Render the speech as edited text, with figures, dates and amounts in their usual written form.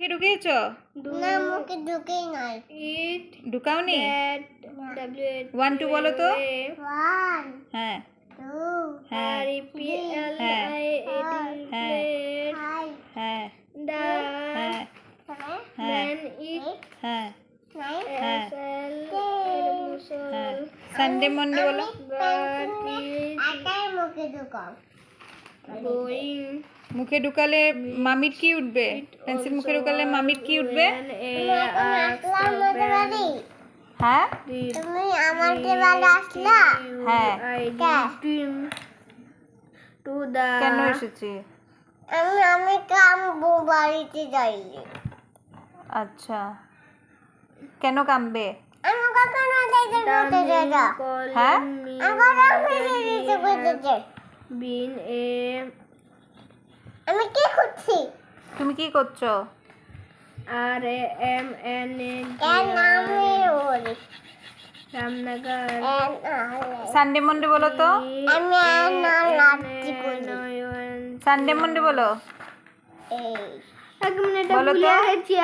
মুখে ঢুকিয়েছো? না মুখে ঢুকেই নাই। ইট ঢুকাওনি? WAT 1 2 বলো তো। 1 হ্যাঁ 2 হ্যাঁ REPLIAT হ্যাঁ হ্যাঁ the হ্যাঁ হ্যাঁ man eat হ্যাঁ হ্যাঁ হ্যাঁ SL সানডে মন্ডে বলো। but is আটাই মুখে ঢুকাও। going মুখে ঢুকালে মামির কি উঠবে? পেন্সিল মুখে ঢুকালে মামির কি উঠবে? আসলাম আমাদের বাড়ি। হ্যাঁ তুমি আমাদের বাড়ি আসলা? হ্যাঁ to the কেন এসেছি? আমি কাম বাড়িতে যাইনি। আচ্ছা কেন কামবে? আমি কখনো যাইতে বলতে যাই না। হ্যাঁ আমি যাইতে বলতে যাই। being a আমি কি করছি? তুমি কি করছো? RAMNAG কেন আমি বলি? Ramnagar সানডে মন্ডে বলো তো। আমি না নাচি করি। সানডে মন্ডে বলো। এই এক মিনিট বলো তো। ভুলে গেছি।